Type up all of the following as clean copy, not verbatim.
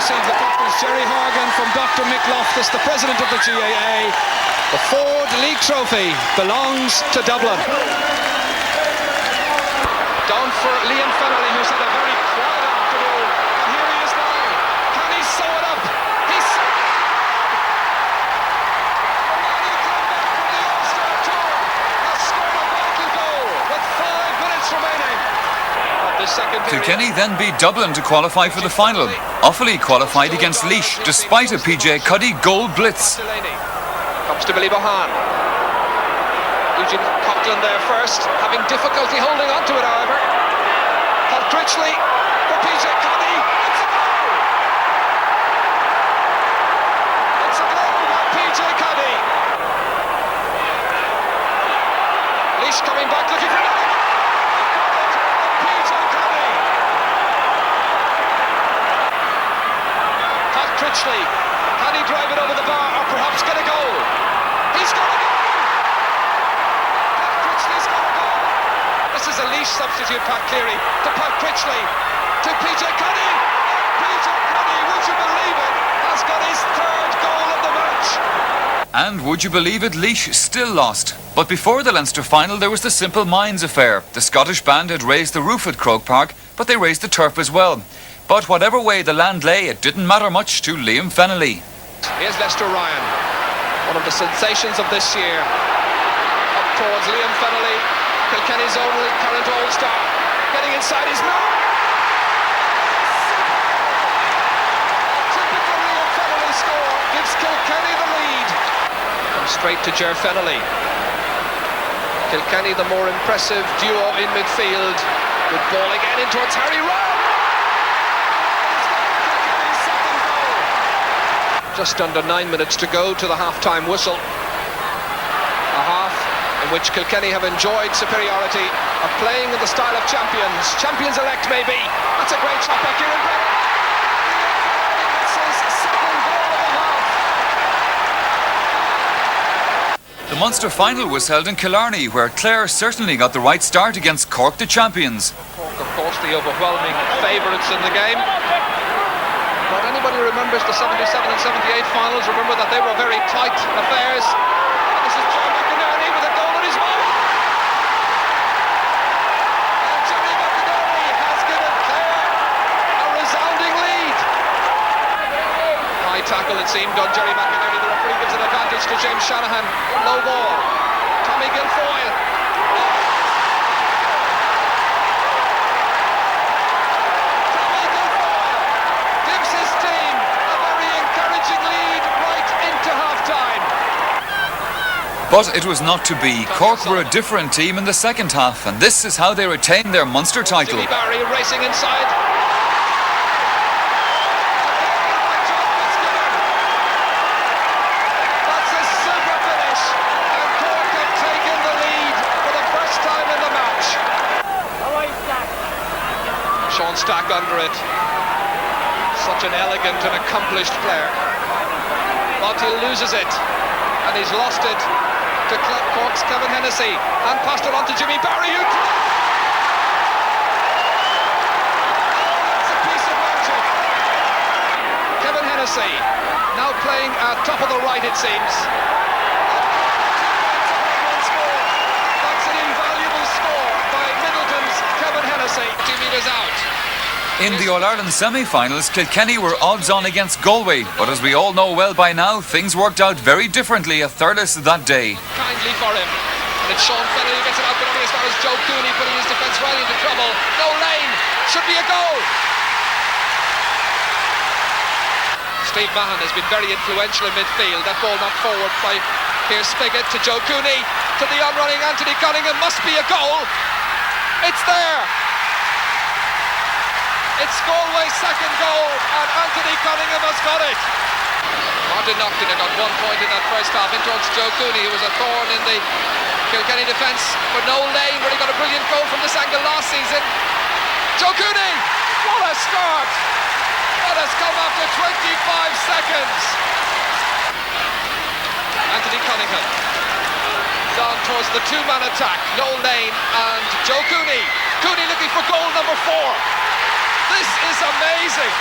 receive the cup is Jerry Horgan from Dr. Mick Loftus, the president of the GAA. The Ford League Trophy belongs to Dublin. Down for Liam Fennelly, who's had a very quiet afternoon. And here he is now. Can he sew it up? He's... The All-Star Tour has scored a vital goal with 5 minutes remaining. Kilkenny then beat Dublin to qualify for the final. Offaly qualified against Laois despite a PJ Cuddy goal blitz. Comes to Billy Bohan. Eugene Coughlin there first, having difficulty holding on to it, however. Paul Critchley for PJ Cuddy. It's a goal! It's a goal by PJ Cuddy. Laois coming back looking for it. PJ Cuddy. Paul Critchley. Can he drive it over the bar or perhaps get a goal? He's got a goal! Pat Critchley's got a goal! This is a Laois substitute, Pat Cleary, to Pat Critchley, to PJ Cuddy! PJ Cuddy, would you believe it, has got his 3rd goal of the match! And would you believe it, Laois still lost. But before the Leinster final there was the Simple Minds affair. The Scottish band had raised the roof at Croke Park, but they raised the turf as well. But whatever way the land lay, it didn't matter much to Liam Fennelly. Here's Lester Ryan, one of the sensations of this year. Up towards Liam Fennelly, Kilkenny's only current All-Star. Getting inside his man. Typical Liam Fennelly score gives Kilkenny the lead. Comes straight to Ger Fennelly. Kilkenny the more impressive duo in midfield. Good ball again in towards Harry Rowe. Just under 9 minutes to go to the half-time whistle. A half in which Kilkenny have enjoyed superiority of playing in the style of champions. Champions-elect, maybe. That's a great shot by Kieran Bennett. It's his 2nd goal of the half. The Munster final was held in Killarney, where Clare certainly got the right start against Cork, the champions. Cork, of course, the overwhelming favourites in the game. But anybody who remembers the 77 and 78 finals, remember that they were very tight affairs. And this is John McInerney with a goal in his mouth. And Johnny McInerney has given Clare a resounding lead. High tackle, it seemed, on Jerry McInerney. The referee gives an advantage to James Shanahan. Low ball. Tommy Guilfoyle. But it was not to be. Cork were a different team in the second half, and this is how they retained their Munster title. Jimmy Barry racing inside. That's a super finish, and Cork have taken the lead for the first time in the match. Sean Stack under it. Such an elegant and accomplished player. But he loses it, and he's lost it to Cork's Kevin Hennessy, and passed it on to Jimmy Barry, who... That's a piece of magic. Kevin Hennessy, now playing at top of the right, it seems. That's an invaluable score by Middleton's Kevin Hennessy. 2 metres out. In the All-Ireland semi-finals, Kilkenny were odds-on against Galway, but as we all know well by now, things worked out very differently at Thurles that day. Kindly for him, and it's Sean Fennelly who gets it out, but only as far as Joe Cooney, putting his defence right into trouble. No lane, should be a goal. Steve Mahon has been very influential in midfield. That ball knocked forward by Pierce Spiggott to Joe Cooney, to the on-running Anthony Cunningham. Must be a goal. It's there. It's Galway's 2nd goal, and Anthony Cunningham has got it. Martin Naughton got 1 point in that first half in towards Joe Cooney, who was a thorn in the Kilkenny defence. For Noel Lane, where he got a brilliant goal from this angle last season. Joe Cooney, what a start! That has come after 25 seconds. Anthony Cunningham down towards the 2-man attack. Noel Lane and Joe Cooney. Cooney looking for goal number 4. This is amazing.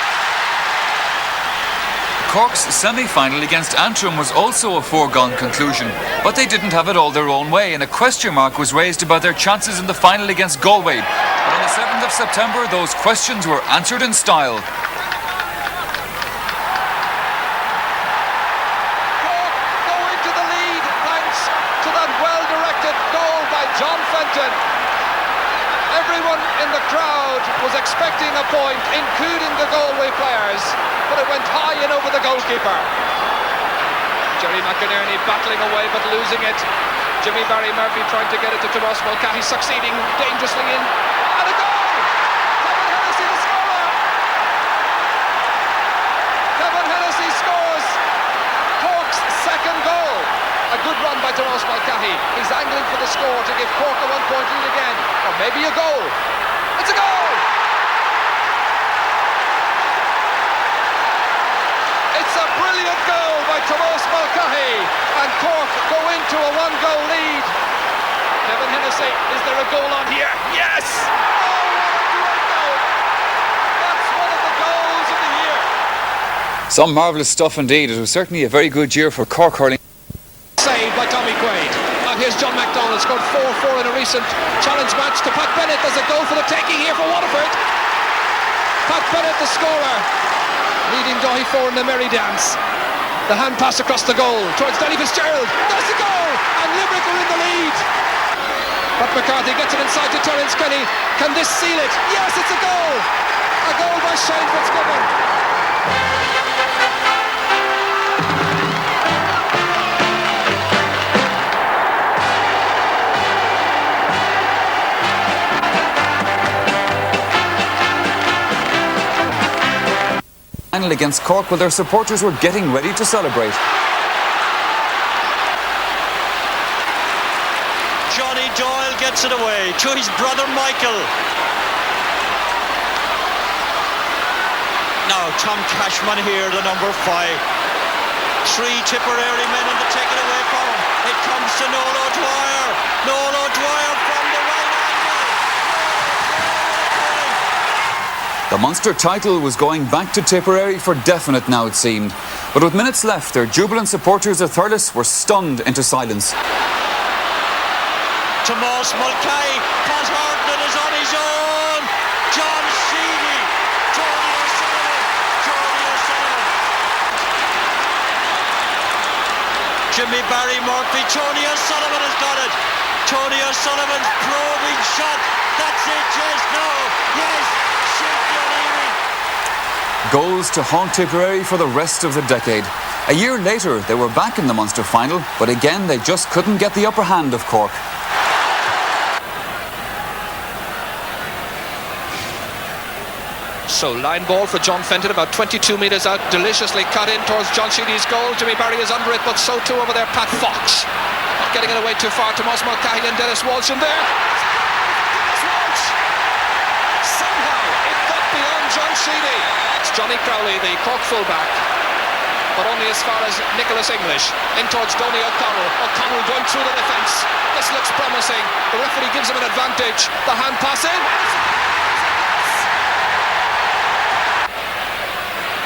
Cork's semi-final against Antrim was also a foregone conclusion, but they didn't have it all their own way, and a question mark was raised about their chances in the final against Galway. But on the 7th of September, those questions were answered in style. Cork go into the lead thanks to that well-directed goal by John Fenton. Everyone in the crowd was expecting a point, including the Galway players, but it went high and over the goalkeeper. Jerry McInerney battling away but losing it. Jimmy Barry Murphy trying to get it to Tomas Mulcahy, succeeding dangerously in. And a goal! Kevin Hennessy the scorer! Kevin Hennessy scores Cork's second goal. A good run by Tomas Mulcahy. He's angling for the score to give Cork a 1-point lead again. Or maybe a goal. It's a goal! It's a brilliant goal by Tomas Mulcahy, and Cork go into a 1-goal lead. Kevin Hennessy, is there a goal on here? Yes! Oh, what a great goal! That's one of the goals of the year. Some marvellous stuff indeed. It was certainly a very good year for Cork hurling. Saved by Tommy Quaid. And here's John MacDonald, scored 4-4 in a recent challenge match to Pat Bennett. There's a goal for the taking here for Waterford. Pat Bennett, the scorer, leading Daithí 4 in the merry dance. The hand pass across the goal towards Danny Fitzgerald. There's the goal, and Limerick are in the lead. Pat McCarthy gets it inside to Terence Kenny. Can this seal it? Yes, it's a goal. A goal by Shane Fitzgibbon. Final against Cork, while their supporters were getting ready to celebrate. Johnny Doyle gets it away to his brother Michael. Now Tom Cashman here, the number 5. 3 Tipperary men and they take it away from him. It comes to Noel O'Dwyer. Noel O'Dwyer from the right angle. The Munster title was going back to Tipperary for definite now, it seemed. But with minutes left, their jubilant supporters of Thurles were stunned into silence. Tomas Mulcahy, Pat Hartnett is on his own. John Sheedy, Tony O'Sullivan. Jimmy Barry Murphy, Tony O'Sullivan has got it. Tony O'Sullivan's probing shot. That's it, yes, no, yes. Goals to haunt Tipperary for the rest of the decade. A year later, they were back in the Munster final, but again they just couldn't get the upper hand of Cork. So line ball for John Fenton, about 22 metres out, deliciously cut in towards John Sheedy's goal. Jimmy Barry is under it, but so too over there Pat Fox. Not getting it away too far. Tomas Mulcahy and Dennis Walsh in there. Dennis Walsh! Somehow it got beyond John Sheedy. It's Johnny Crowley, the Cork fullback, but only as far as Nicholas English. In towards Donnie O'Connell. O'Connell going through the defence. This looks promising. The referee gives him an advantage. The hand pass in.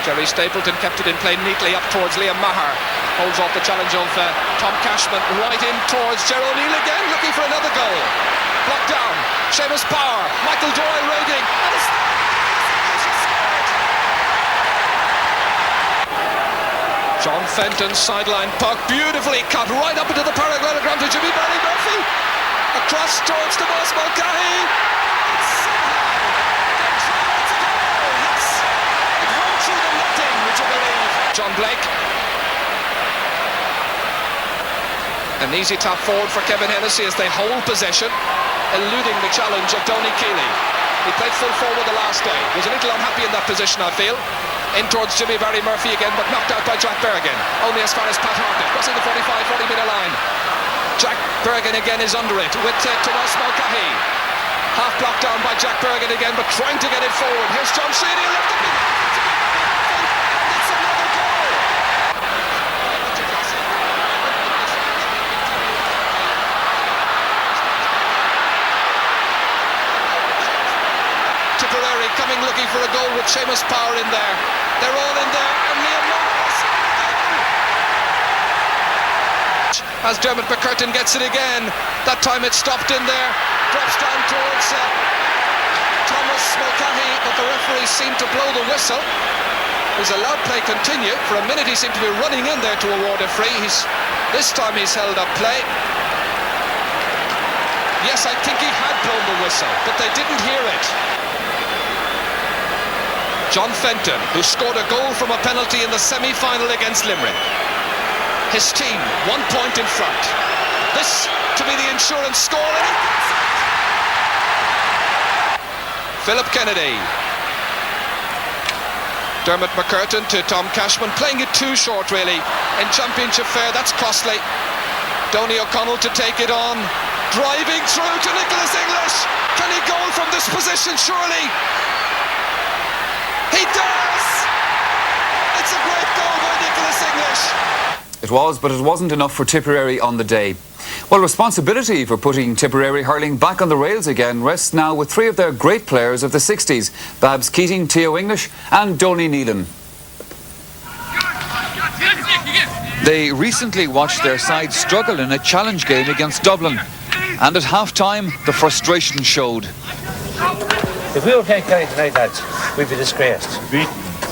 Jerry Stapleton kept it in play neatly up towards Liam Maher. Holds off the challenge of Tom Cashman. Right in towards Gerald O'Neill again, looking for another goal. Blocked down. Seamus Power. Michael Doyle raiding. And it's John Fenton's sideline puck, beautifully cut right up into the parallelogram to Jimmy Barry Murphy. Across towards Tomas Mulcahy. John Blake. An easy tap forward for Kevin Hennessy as they hold possession, eluding the challenge of Donnie Keeley. He played full forward the last day. Was a little unhappy in that position, I feel. In towards Jimmy Barry Murphy again, but knocked out by Jack Berrigan. Only as far as Pat Hartnett, crossing the 45-40 metre line. Jack Berrigan again is under it with Tomas Mulcahy. Half blocked down by Jack Berrigan again, but trying to get it forward. Here's John Sheedy, left it behind. It's another goal. Tipperary coming looking for a goal with Seamus Power in there. They're all in there, and Liam Lawrence. as Dermot McCurtain gets it again. That time it stopped in there, drops down towards Thomas Mulcahy, but the referee seemed to blow the whistle. He's allowed play continue. For a minute he seemed to be running in there to award a free. This time he's held up play. Yes, I think he had blown the whistle, but they didn't hear it. John Fenton, who scored a goal from a penalty in the semi-final against Limerick. His team 1 point in front. This to be the insurance score. Philip Kennedy. Dermot McCurtain to Tom Cashman, playing it too short really in championship fare. That's costly. Donnie O'Connell to take it on, driving through to Nicholas English. Can he goal from this position? Surely he does. It's a great goal by Nicholas English. It was, but it wasn't enough for Tipperary on the day. Well, responsibility for putting Tipperary hurling back on the rails again rests now with three of their great players of the 60s, Babs Keating, THEO English and DONIE NEALON. They recently watched their side struggle in a challenge game against Dublin, and at half-time the frustration showed. If we were playing Kerry tonight, lads, we'd be disgraced.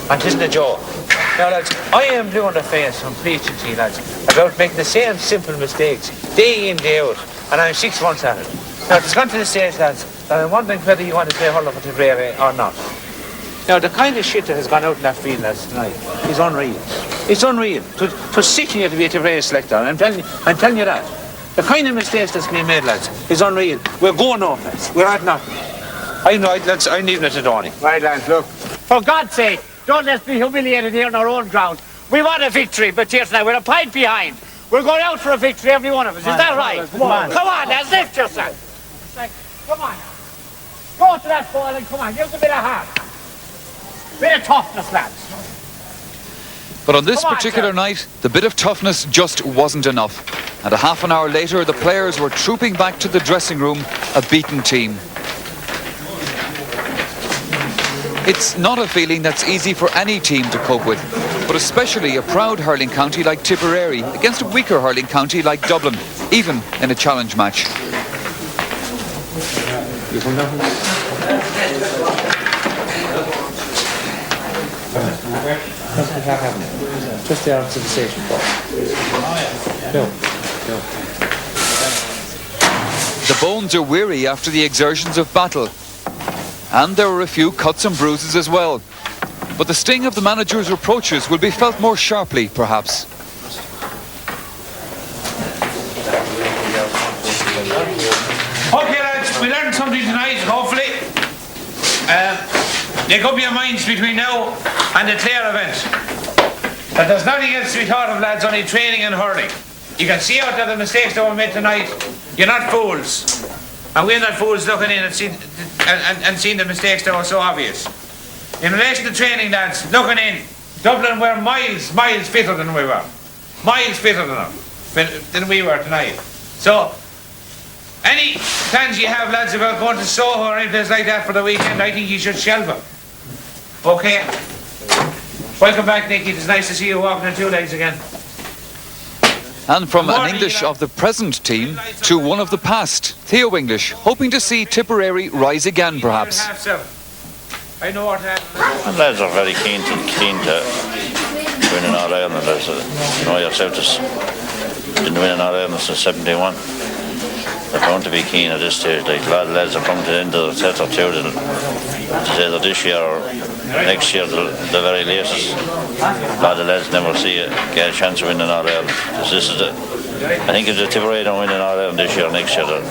And isn't it, Joe? Now, lads, I am blue on the face from preaching to you, lads, about making the same simple mistakes day in, day out, and I'm 6 months at it. Now, it's gone to the stage, lads, that I'm wondering whether you want to play hurling for Tipperary or not. Now, the kind of shit that has gone out in that field, lads, tonight is unreal. It's unreal. To sickening you to be a Tipperary selector, and I'm telling you that. The kind of mistakes that's being made, lads, is unreal. We're going off, lads. We're at nothing. I know, lads, I'm leaving it to Donnie. Right, lads, look. For God's sake, don't let's be humiliated here on our own ground. We want a victory, but here's now, we're a point behind. We're going out for a victory, every one of us. Is that right? Come on, lads, lift yourself. Come on now. Go to that ball and come on, give us a bit of heart. Bit of toughness, lads. But on this particular night, the bit of toughness just wasn't enough. And a half an hour later, the players were trooping back to the dressing room, a beaten team. It's not a feeling that's easy for any team to cope with, but especially a proud hurling county like Tipperary against a weaker hurling county like Dublin, even in a challenge match. Just the answer to the station. No. The bones are weary after the exertions of battle. And there were a few cuts and bruises as well. But the sting of the manager's reproaches will be felt more sharply, perhaps. Okay, lads, we learned something tonight, hopefully. Make up your minds between now and the Clare event. That there's nothing else to be thought of, lads, only training and hurling. You can see out there the mistakes that were made tonight. You're not fools. And we're not fools looking in and seeing the mistakes that were so obvious. In relation to training, lads, looking in, Dublin were miles fitter than we were. Miles fitter than we were tonight. So, any plans you have, lads, about going to Soho or any place like that for the weekend, I think you should shelve them. Okay. Welcome back, Nicky. It's nice to see you walking on two legs again. And from an English of the present team to one of the past, THEO English, hoping to see Tipperary rise again, perhaps. I know what happened. And lads are very keen to win an All-Ireland. You know yourself, didn't win an All-Ireland since 71. They're going to be keen at this stage. Like a lot of lads are coming to the end of the set or two. Either this year or next year, the very latest. A lot of lads never get a chance of winning an All-Ireland. I think if the Tipperary don't win an All-Ireland this year or next year, they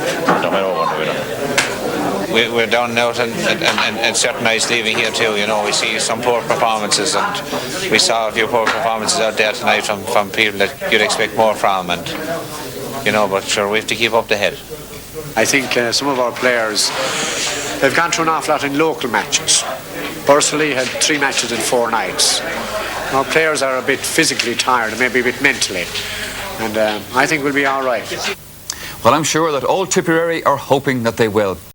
don't want to win it. We're down and out, and certain nights leaving here too. You know, we see some poor performances, and we saw a few poor performances out there tonight from people that you'd expect more from, and you know, but sure, we have to keep up the head. I think some of our players, they've gone through an awful lot in local matches. Personally, had 3 matches in 4 nights. Our players are a bit physically tired, and maybe a bit mentally, and I think we'll be all right. Well, I'm sure that all Tipperary are hoping that they will.